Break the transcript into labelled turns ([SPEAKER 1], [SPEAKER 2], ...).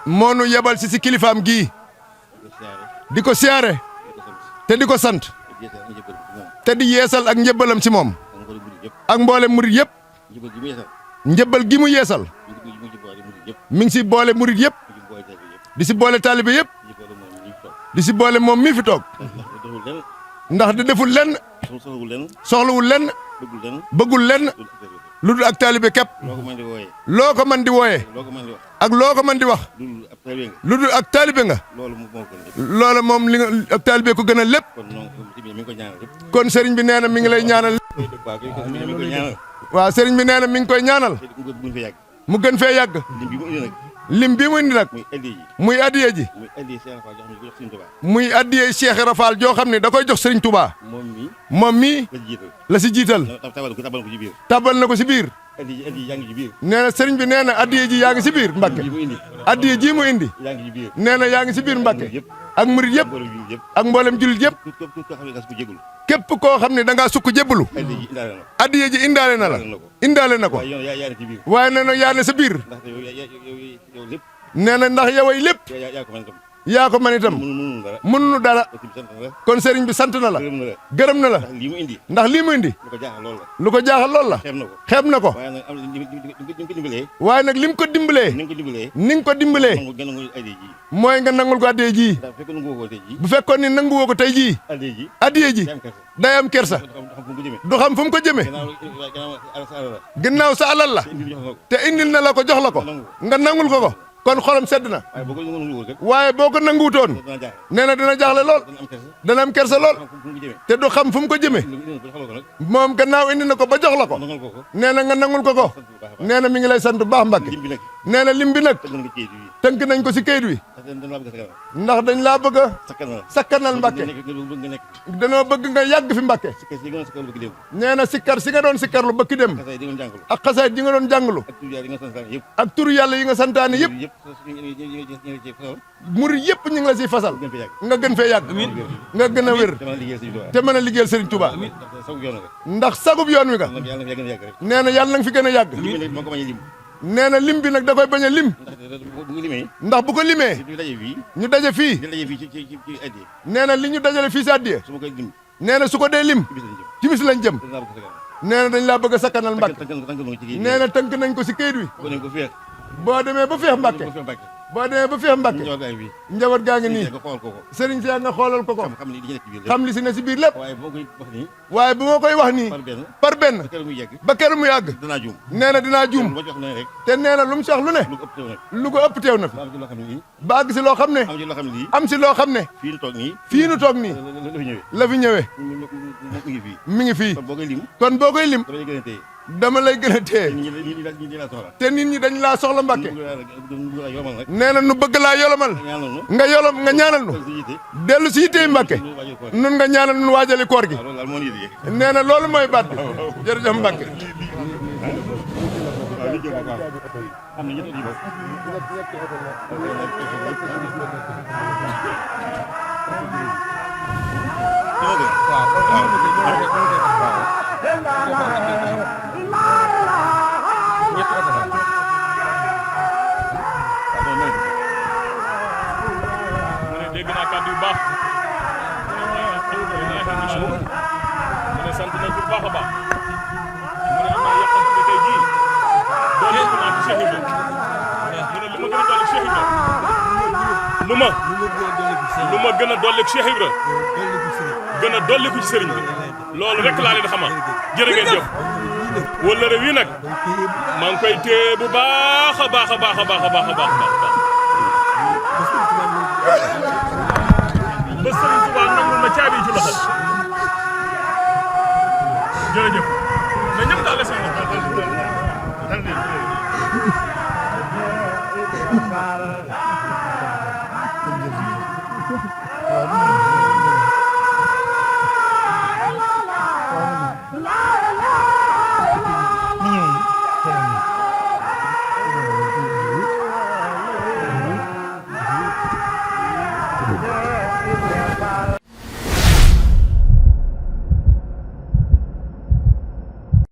[SPEAKER 1] moo nu yebal si kilifaam gii di ko siyaare te di ko sant te di yeesal ak njëbbalam ci moom ak mboole murit yëpp njëbbal gi mu yeesal mi ngi si boole murit yëpp di si boole taalibe yëpp di si boole moom mii fi toog ndax di deful lenn soxlawul lenn bëggul lenn lu dul ak taalibe képp loo ko mën di wooyee ak loo ko mën di wax lu dul ak taalibe nga loola moom li nga ak taalibe ko gën a lépp kon sëriñ bi nee na mi ngi lay ñaanal waaw sëriñ bi nee na mi ngi koy ñaanal mu gën fee yàgg lim bi mu indi nag muy addiye ji muy addiye Cheikh Rafal joo xam ne da koy jox Serigne Touba moom mii la si jiital tabal na ko si biir nee na Serigne bi nee na addiye ji yaa ngi si biir Mbacke addiye ji mu indi nee na yaa ngi si biir Mbacke ak murit yëpp ak mboolem jullit yëpp képp koo xam ne da ngaa sukk jébbalu addiye ji indaale na la indaale na ko waaye nee na yaa ne sa biir nee na ndax yoway lépp yaa ko mën itam mënuñu dara kon sëriñ bi sant na la gërëm na la ndax lii mu indi lu ko jaaxal lool la xeeb na ko waaye nag lim ko dimbalee ni nga ko dimbalee mooy nga nangul ko addiyee ji bu fekkoon ni nangu woo ko tey jii addiyee ji day am kersa du xam fu mu ko jëmee ginnaaw sa alal la te indil na la ko jox la ko nga nangul ko kon xolam sedd na waaye boo ko nanguwutoon nee na dina jaaxle lool dana am kersa lool te du xam fu mu ko jëmee moom gannaaw indi na ko ba jox la ko nee na nga nangul ko nee na mi ngi lay sant bu baax Mbacke nee na lim bi nag tënk nañ ko si kayit wi ndax dañ laa bëgg a sakkanal Mbacke danoo bëgg nga yàgg fi Mbacke nee na sikkar si nga doon sikkarlu ba ki dem ak xasaayit yi nga doon jànglu ak turu yàlla yi nga santaane yëpp murid yëpp ñu ngi la siy fasal nga gën fee yàgg nga gën a wér te mën a liggéeyal Serigne Touba ndax sagub yoon wi nga nee na yàlla na nga fi gën a yàgg nee na lim bi nag da koy bañ a lim ndax bu ko limee ñu daje fii nee na li ñu dajale fii si addiye nee na su ko dee lim timis lañ jëm nee na dañ laa bëgg a sakkanal Mbacke nee na tënk nañ ko si kayit wi boo demee ba feex Mbacke boo demee ba feex Mbacke njaboot gaa ngi nii sëriñ si nga xoolal ko xam li si ne si biir lépp waaye bu ma koy wax nii par benn ba kër mu yàgg nee na dinaa juum te nee na lu mu sax lu ne lu ko ëpp teew na fi ba àgg si loo xam ne am si loo xam ne fii nu toog nii la fi ñëwee mi ngi fii kon boo koy lim dama lay gën a téye te nit ñi dañ laa soxla Mbacke nee na nu bëgg laa yolomal nga ñaanal nu dellu si yittee Mbacke nun nga ñaanal nu waajali koor gi nee na loolu mooy baat bi jërëjëf Mbacke
[SPEAKER 2] dégg naa kàddu yu baax mu ne sant nañ bu baax a baax mu ne am naa yàqal ci tey jii doole ko naa ci Cheikh Ibrahima mu ne lu ma gën a dolli Cheikh Ibrahima lu ma gën a dolli Cheikh Ibrahima gën a dolli ko ci sëriñ bi loolu rek laa leen di xamal jërë ngeen jëf wala réew yi nag maa ngi koy téye bu baax a baax a baax a baax a baax a baax